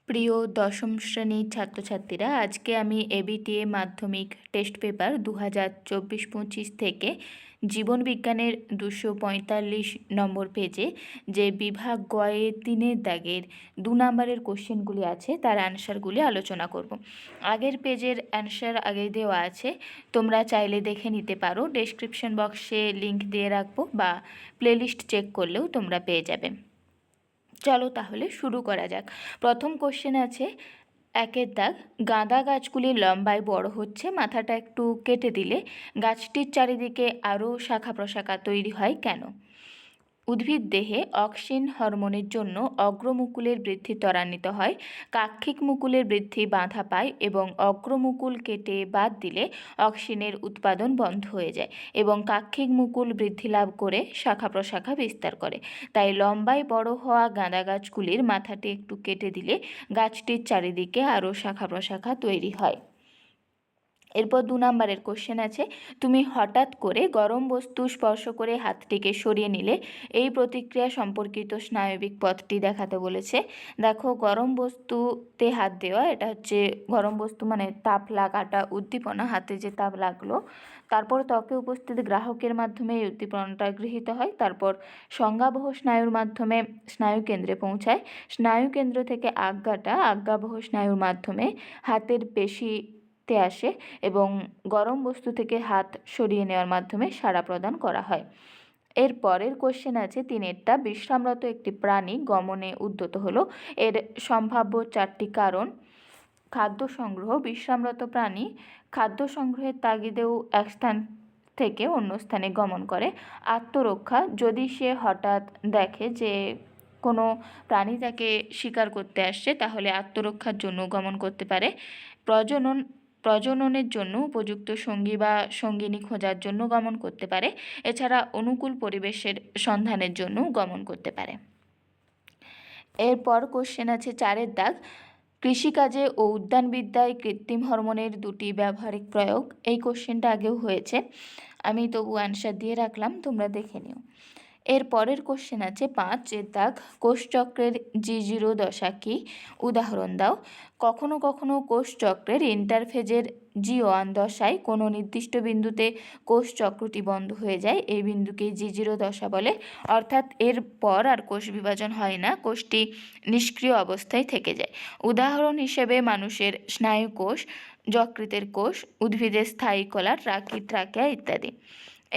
প্রিয় দশম শ্রেণীর ছাত্রছাত্রীরা, আজকে আমি এবিটিএ মাধ্যমিক টেস্ট পেপার 2024-25 থেকে জীবন বিজ্ঞানের 245 নম্বর পেজে যে বিভাগ গয়ে 3-এর দাগের 2 নম্বরের কোশ্চেনগুলি আছে তার অ্যান্সারগুলি আলোচনা করব। আগের পেজের অ্যান্সার আগে দেওয়া আছে, তোমরা চাইলে দেখে নিতে পারো। ডেসক্রিপশন বক্সে লিংক দিয়ে রাখবো বা প্লেলিস্ট চেক করলেও তোমরা পেয়ে যাবে। চলো তাহলে শুরু করা যাক। প্রথম কোশ্চেন আছে 1-এর দাগ, গাঁদা গাছগুলি লম্বায় বড় হচ্ছে, মাথাটা একটু কেটে দিলে গাছটির চারিদিকে আরও শাখা প্রশাখা তৈরি হয় কেন? উদ্ভিদ দেহে অক্সিন হরমোনের জন্য অগ্রমুকুলের বৃদ্ধি ত্বরান্বিত হয়, কাক্ষিক মুকুলের বৃদ্ধি বাধা পায় এবং অগ্রমুকুল কেটে বাদ দিলে অক্সিনের উৎপাদন বন্ধ হয়ে যায় এবং কাক্ষিক মুকুল বৃদ্ধি লাভ করে শাখা প্রশাখা বিস্তার করে। তাই লম্বায় বড় হওয়া গাঁদা গাছগুলির মাথাটি একটু কেটে দিলে গাছটির চারিদিকে আরও শাখা প্রশাখা তৈরি হয়। এরপর 2 নম্বরের কোশ্চেন আছে, তুমি হঠাৎ করে গরম বস্তু স্পর্শ করে হাতটিকে সরিয়ে নিলে এই প্রতিক্রিয়া সম্পর্কিত স্নায়বিক পথটি দেখাতে বলেছে। দেখো, গরম বস্তুতে হাত দেওয়া, এটা হচ্ছে গরম বস্তু মানে তাপ লাগাটা, উদ্দীপনা, হাতে যে তাপ লাগলো, তারপর ত্বকে উপস্থিত গ্রাহকের মাধ্যমে এই উদ্দীপনাটা গৃহীত হয়, তারপর সংজ্ঞাবহ স্নায়ুর মাধ্যমে স্নায়ু কেন্দ্রে পৌঁছায়, স্নায়ু কেন্দ্র থেকে আজ্ঞাটা আজ্ঞাবহ স্নায়ুর মাধ্যমে হাতের পেশি আসে এবং গরম বস্তু থেকে হাত সরিয়ে নেওয়ার মাধ্যমে সাড়া প্রদান করা হয়। এর পরের কোশ্চেন আছে 3-এরটা, বিশ্রামরত একটি প্রাণী গমনে উদ্যত হলো, এর সম্ভাব্য 4টি কারণ। খাদ্য সংগ্রহ, বিশ্রামরত প্রাণী খাদ্য সংগ্রহের তাগিদেও এক স্থান থেকে অন্য স্থানে গমন করে। আত্মরক্ষা, যদি সে হঠাৎ দেখে যে কোনো প্রাণী তাকে শিকার করতে আসছে তাহলে আত্মরক্ষার জন্য গমন করতে পারে। প্রজননের জন্য উপযুক্ত সঙ্গী বা সঙ্গিনী খোঁজার জন্য গমন করতে পারে। এছাড়া অনুকূল পরিবেশের সন্ধানের জন্য গমন করতে পারে। এরপর কোশ্চেন আছে 4-এর দাগ, কৃষিকাজে ও উদ্যানবিদ্যায় কৃত্রিম হরমোনের 2টি ব্যবহারিক প্রয়োগ। এই কোশ্চেনটা আগেও হয়েছে, আমি তবু অ্যান্সার দিয়ে রাখলাম, তোমরা দেখে নিও। এর পরের কোশ্চেন আছে 5-এর দাগ, কোষচক্রের G0 দশা কি? উদাহরণ দাও। কখনো কখনো কোষচক্রের ইন্টারফেজের G1 দশায় কোনো নির্দিষ্ট বিন্দুতে কোষচক্রটি বন্ধ হয়ে যায়, এই বিন্দুকে G0 দশা বলে, অর্থাৎ এর পর আর কোষ বিভাজন হয় না, কোষটি নিষ্ক্রিয় অবস্থায় থেকে যায়। উদাহরণ হিসেবে মানুষের স্নায়ুকোষ, যকৃতের কোষ, উদ্ভিদের স্থায়ী কলা, ট্রাকিয়া ইত্যাদি।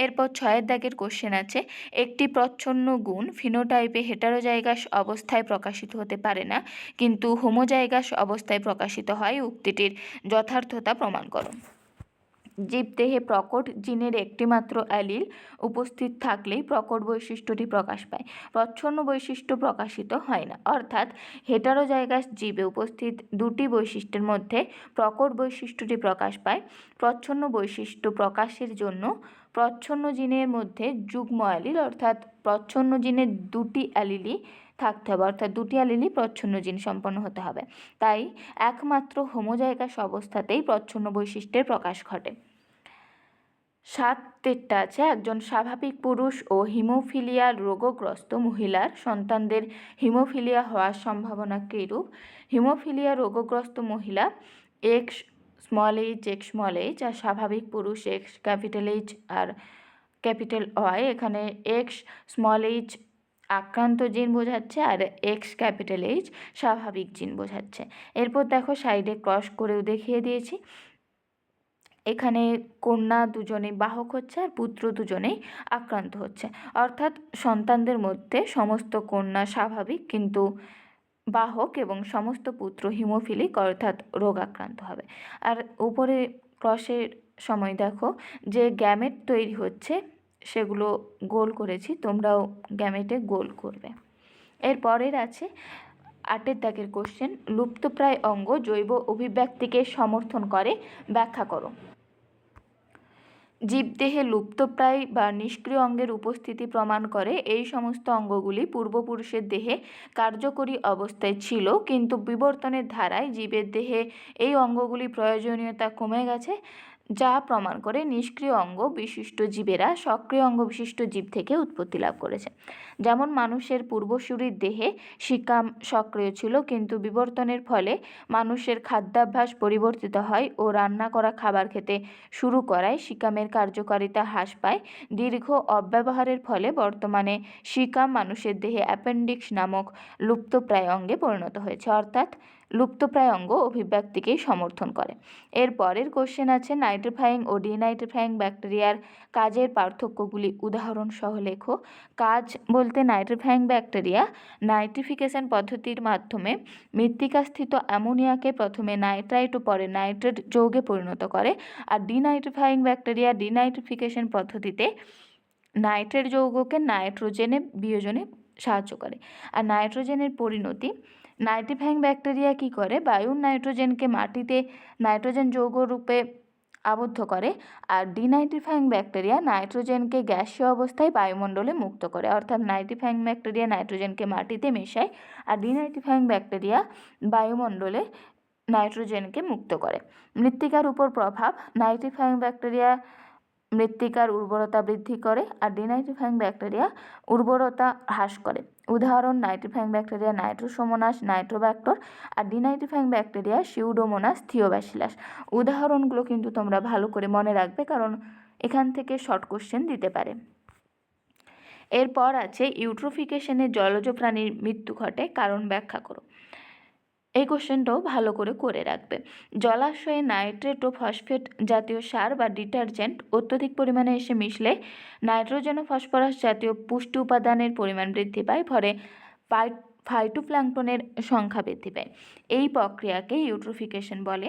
এরপর 6-এর দাগের কোশ্চেন আছে, একটি প্রচ্ছন্ন গুণ ফিনোটাইপে হেটারোজাইগাস অবস্থায় প্রকাশিত হতে পারে না কিন্তু হোমোজাইগাস অবস্থায় প্রকাশিত হয়, উক্তিটির যথার্থতা প্রমাণ করো। জীবদেহে প্রকট জিনের একটিমাত্র অ্যালিল উপস্থিত থাকলেই প্রকট বৈশিষ্ট্যটি প্রকাশ পায়, প্রচ্ছন্ন বৈশিষ্ট্য প্রকাশিত হয় না, অর্থাৎ হেটারোজাইগাস জীবে উপস্থিত 2টি বৈশিষ্ট্যের মধ্যে প্রকট বৈশিষ্ট্যটি প্রকাশ পায়। প্রচ্ছন্ন বৈশিষ্ট্য প্রকাশের জন্য প্রচ্ছন্ন জিনের মধ্যে যুগ্ম অ্যালিল, অর্থাৎ প্রচ্ছন্ন জিনের 2টি অ্যালিলই থাকতে হবে, অর্থাৎ 2টি অ্যালিলই প্রচ্ছন্ন জিন সম্পন্ন হতে হবে। তাই একমাত্র হোমোজাইগাস অবস্থাতেই প্রচ্ছন্ন বৈশিষ্ট্যের প্রকাশ ঘটে। 7-এরটা আছে, একজন স্বাভাবিক পুরুষ ও হিমোফিলিয়া রোগগ্রস্ত মহিলার সন্তানদের হিমোফিলিয়া হওয়ার সম্ভাবনা কীরূপ? হিমোফিলিয়া রোগগ্রস্ত মহিলা X h আর স্বাভাবিক পুরুষ X আর Y, এখানে X আক্রান্ত জিন বোঝাচ্ছে আর X স্বাভাবিক জিন বোঝাচ্ছে। এরপর দেখো, সাইডে ক্রস করেও দেখিয়ে দিয়েছি, এখানে কন্যা দুজনেই বাহক হচ্ছে আর পুত্র দুজনেই আক্রান্ত হচ্ছে, অর্থাৎ সন্তানদের মধ্যে সমস্ত কন্যা স্বাভাবিক কিন্তু বাহক এবং সমস্ত পুত্র হিমোফিলিক অর্থাৎ রোগাক্রান্ত হবে। আর উপরে ক্রসের সময় দেখো যে গ্যামেট তৈরি হচ্ছে সেগুলো গোল করেছি, তোমরাও গ্যামেটে গোল করবে। এর পরের আছে 8-এর দাগের কোশ্চেন, লুপ্তপ্রায় অঙ্গ জৈব অভিব্যক্তিকে সমর্থন করে, ব্যাখ্যা করো। জীবদেহে লুপ্তপ্রায় বা নিষ্ক্রিয় অঙ্গের উপস্থিতি প্রমাণ করে এই সমস্ত অঙ্গগুলি পূর্বপুরুষের দেহে কার্যকরী অবস্থায় ছিল, কিন্তু বিবর্তনের ধারায় জীবের দেহে এই অঙ্গগুলি প্রয়োজনীয়তা কমে গেছে, যা প্রমাণ করে নিষ্ক্রিয় অঙ্গ বিশিষ্ট জীবেরা সক্রিয় অঙ্গ বিশিষ্ট জীব থেকে উৎপত্তি লাভ করেছে। যেমন মানুষের পূর্বসূরির দেহে সিকাম সক্রিয় ছিল, কিন্তু বিবর্তনের ফলে মানুষের খাদ্যাভ্যাস পরিবর্তিত হয় ও রান্না করা খাবার খেতে শুরু করায় সিকামের কার্যকারিতা হ্রাস পায়। দীর্ঘ অব্যবহারের ফলে বর্তমানে সিকাম মানুষের দেহে অ্যাপেন্ডিক্স নামক লুপ্তপ্রায় অঙ্গে পরিণত হয়েছে, অর্থাৎ লুপ্তপ্রায় অঙ্গ অভিব্যক্তিকেই সমর্থন করে। এর পরের কোশ্চেন আছে, নাইট্রিফাইং ও ডিনাইট্রিফাইং ব্যাকটেরিয়ার কাজের পার্থক্যগুলি উদাহরণ সহ লেখো। কাজ বলতে নাইট্রিফাইং ব্যাকটেরিয়া নাইট্রিফিকেশন পদ্ধতির মাধ্যমে মৃত্তিকাস্থিত অ্যামোনিয়াকে প্রথমে নাইট্রাইট ও পরে নাইট্রেট যৌগে পরিণত করে, আর ডিনাইট্রিফাইং ব্যাকটেরিয়া ডিনাইট্রিফিকেশন পদ্ধতিতে নাইট্রেট যৌগকে নাইট্রোজেনে বিয়োজনে সাহায্য করে। আর নাইট্রোজেনের পরিণতি, নাইট্রিফাইং ব্যাকটেরিয়া কী করে, বায়ুর নাইট্রোজেনকে মাটিতে নাইট্রোজেন যৌগ রূপে আবদ্ধ করে, আর ডিনাইট্রিফাইং ব্যাকটেরিয়া নাইট্রোজেনকে গ্যাসীয় অবস্থায় বায়ুমণ্ডলে মুক্ত করে। অর্থাৎ নাইট্রিফাইং ব্যাকটেরিয়া নাইট্রোজেনকে মাটিতে মেশায়, আর ডিনাইট্রিফাইং ব্যাকটেরিয়া বায়ুমণ্ডলে নাইট্রোজেনকে মুক্ত করে। মৃত্তিকার উপর প্রভাব, নাইট্রিফাইং ব্যাকটেরিয়া মৃত্তিকার উর্বরতা বৃদ্ধি করে, আর ডিনাইট্রিফাইং ব্যাকটেরিয়া উর্বরতা হ্রাস করে। উদাহরণ, নাইট্রিফাইং ব্যাকটেরিয়া নাইট্রোসোমোনাস নাইট্রোব্যাক্টর, আর ডিনাইট্রিফাইং ব্যাকটেরিয়া সিউডোমোনাস থিওব্যাসিলাস। উদাহরণগুলো কিন্তু তোমরা ভালো করে মনে রাখবে, কারণ এখান থেকে শর্ট কোশ্চেন দিতে পারে। এরপর আছে ইউট্রোফিকেশনে জলজ প্রাণীর মৃত্যু ঘটে, কারণ ব্যাখ্যা করো। এই কোশ্চেনটাও ভালো করে রাখবে। জলাশয়ে নাইট্রেট ও ফসফেট জাতীয় সার বা ডিটারজেন্ট অত্যধিক পরিমাণে এসে মিশলে নাইট্রোজেন ও ফসফরাস জাতীয় পুষ্টি উপাদানের পরিমাণ বৃদ্ধি পায়, ফলে ফাইটোপ্ল্যাঙ্কটনের সংখ্যা বৃদ্ধি পায়। এই প্রক্রিয়াকে ইউট্রোফিকেশন বলে।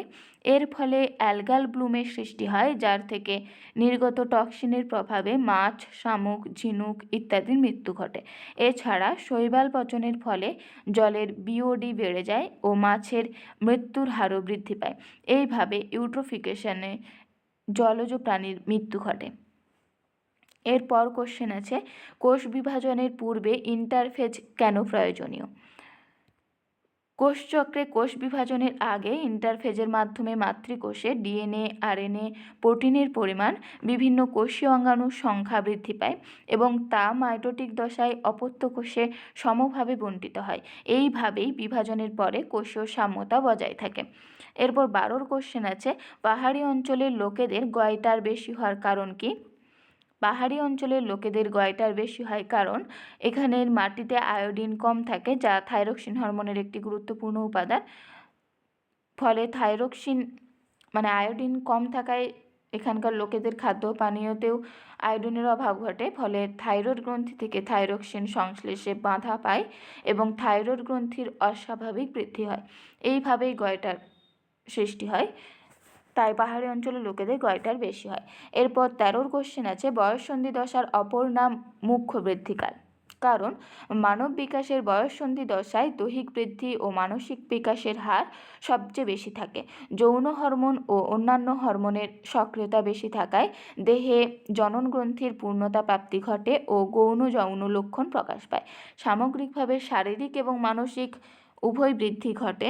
এর ফলে অ্যালগাল ব্লুমের সৃষ্টি হয়, যার থেকে নির্গত টক্সিনের প্রভাবে মাছ, শামুক, ঝিনুক ইত্যাদির মৃত্যু ঘটে। এছাড়া শৈবাল পচনের ফলে জলের বিওডি বেড়ে যায় ও মাছের মৃত্যুর হারও বৃদ্ধি পায়। এইভাবে ইউট্রোফিকেশনে জলজ প্রাণীর মৃত্যু ঘটে। এরপর কোশ্চেন আছে, কোষ বিভাজনের পূর্বে ইন্টারফেজ কেন প্রয়োজনীয়? কোষচক্রে কোষ বিভাজনের আগে ইন্টারফেজের মাধ্যমে মাতৃকোষে ডিএনএ, আরএনএ, প্রোটিনের পরিমাণ, বিভিন্ন কোষীয় অঙ্গাণুর সংখ্যা বৃদ্ধি পায় এবং তা মাইটোটিক দশায় অপত্য কোষে সমভাবে বণ্টিত হয়। এইভাবেই বিভাজনের পরে কোষীয় সাম্যতা বজায় থাকে। এরপর 12 কোশ্চেন আছে, পাহাড়ি অঞ্চলের লোকেদের গয়টার বেশি হওয়ার কারণ কি? পাহাড়ি অঞ্চলের লোকেদের গয়টার বেশি হয় কারণ এখানের মাটিতে আয়োডিন কম থাকে, যা থাইরক্সিন হরমোনের একটি গুরুত্বপূর্ণ উপাদান। ফলে আয়োডিন কম থাকায় এখানকার লোকেদের খাদ্য পানীয়তেও আয়োডিনের অভাব ঘটে, ফলে থাইরয়েড গ্রন্থি থেকে থাইরক্সিন সংশ্লেষে বাধা পায় এবং থাইরয়েড গ্রন্থির অস্বাভাবিক বৃদ্ধি হয়। এইভাবেই গয়টার সৃষ্টি হয়, তাই পাহাড়ি অঞ্চলের লোকেদের গয়টার বেশি হয়। এরপর 13 কোশ্চেন আছে, বয়ঃসন্ধি দশার অপর নাম মুখ্য বৃদ্ধিকাল। কারণ মানব বিকাশের বয়ঃসন্ধি দশায় দৈহিক বৃদ্ধি ও মানসিক বিকাশের হার সবচেয়ে বেশি থাকে। যৌন হরমোন ও অন্যান্য হরমোনের সক্রিয়তা বেশি থাকায় দেহে জনন গ্রন্থির পূর্ণতা প্রাপ্তি ঘটে ও গৌণ যৌন লক্ষণ প্রকাশ পায়। সামগ্রিকভাবে শারীরিক এবং মানসিক উভয় বৃদ্ধি ঘটে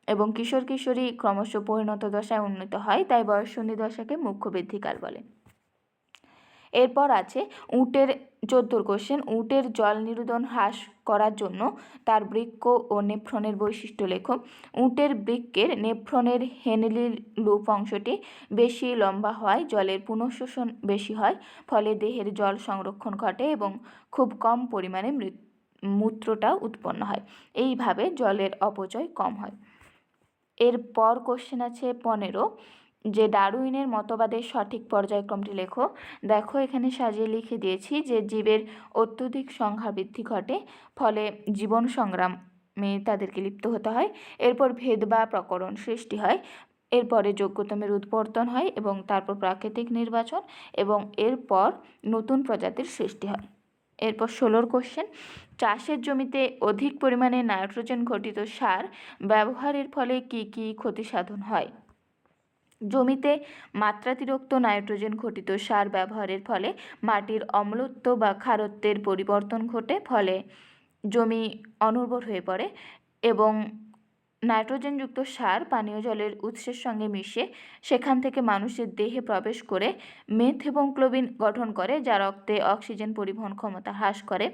এবং কিশোর কিশোরী ক্রমশ পরিণত দশায় উন্নীত হয়, তাই বয়ঃসন্ধি দশাকে মুখ্য বৃদ্ধিকাল বলে। এরপর আছে উটের 14 কোশ্চেন, উটের জল নিরোধন হ্রাস করার জন্য তার বৃক্ক ও নেফ্রনের বৈশিষ্ট্য লেখো। উটের বৃক্কের নেফ্রনের হেনলি লুপ অংশটি বেশি লম্বা হওয়ায় জলের পুনঃশোষণ বেশি হয়, ফলে দেহের জল সংরক্ষণ ঘটে এবং খুব কম পরিমাণে মূত্রটা উৎপন্ন হয়। এইভাবে জলের অপচয় কম হয়। এরপর কোশ্চেন আছে 15, যে ডারউইনের মতবাদের সঠিক পর্যায়ক্রমটি লেখো। দেখো এখানে সাজিয়ে লিখে দিয়েছি যে জীবের অত্যধিক সংখ্যা বৃদ্ধি ঘটে, ফলে জীবন সংগ্রামে তাদেরকে লিপ্ত হতে হয়। এরপর ভেদ বা প্রকরণ সৃষ্টি হয়, এরপরে যোগ্যতমের উৎপর্তন হয় এবং তারপর প্রাকৃতিক নির্বাচন এবং এরপর নতুন প্রজাতির সৃষ্টি হয়। এরপর 16 কোশ্চেন, চাষের জমিতে অধিক পরিমাণে নাইট্রোজেন ঘটিত সার ব্যবহারের ফলে কি কি ক্ষতি সাধন হয়? জমিতে মাত্রাতিরিক্ত নাইট্রোজেন ঘটিত সার ব্যবহারের ফলে মাটির অম্লত্ব বা ক্ষারত্বের পরিবর্তন ঘটে, ফলে জমি অনুর্বর হয়ে পড়ে এবং নাইট্রোজেনযুক্ত সার পানীয় জলের উৎসের সঙ্গে মিশে সেখান থেকে মানুষের দেহে প্রবেশ করে মেথহেমোগ্লোবিন গঠন করে, যা রক্তে অক্সিজেন পরিবহন ক্ষমতা হ্রাস করে।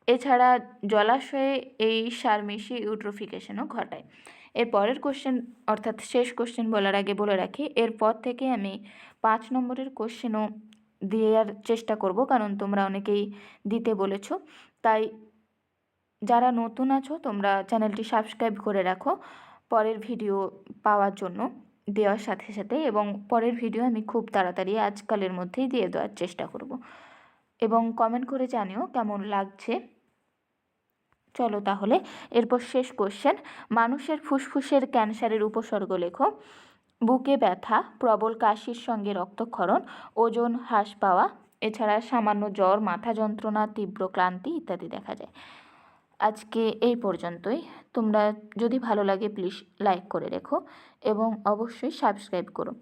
এছাড়া জলাশয়ে এই সার মিশিয়ে ইউট্রোফিকেশনও ঘটায়। এর পরের কোশ্চেন, অর্থাৎ শেষ কোশ্চেন বলার আগে বলে রাখি, এরপর থেকে আমি 5 নম্বরের কোশ্চেনও দেওয়ার চেষ্টা করব, কারণ তোমরা অনেকেই দিতে বলেছো। তাই যারা নতুন আছো তোমরা চ্যানেলটি সাবস্ক্রাইব করে রাখো পরের ভিডিও পাওয়ার জন্য দেওয়ার সাথে সাথে, এবং পরের ভিডিও আমি খুব তাড়াতাড়ি আজকালের মধ্যেই দিয়ে দেওয়ার চেষ্টা করব, এবং কমেন্ট করে জানিও কেমন লাগছে। চলো তাহলে এরপর শেষ কোশ্চেন, মানুষের ফুসফুসের ক্যান্সারের উপসর্গ লেখো। বুকে ব্যথা, প্রবল কাশির সঙ্গে রক্তক্ষরণ, ওজন হ্রাস পাওয়া, এছাড়া সামান্য জ্বর, মাথা যন্ত্রণা, তীব্র ক্লান্তি ইত্যাদি দেখা যায়। আজকে এই পর্যন্তই। তোমরা যদি ভালো লাগে প্লিজ লাইক করে রেখো এবং অবশ্যই সাবস্ক্রাইব করো।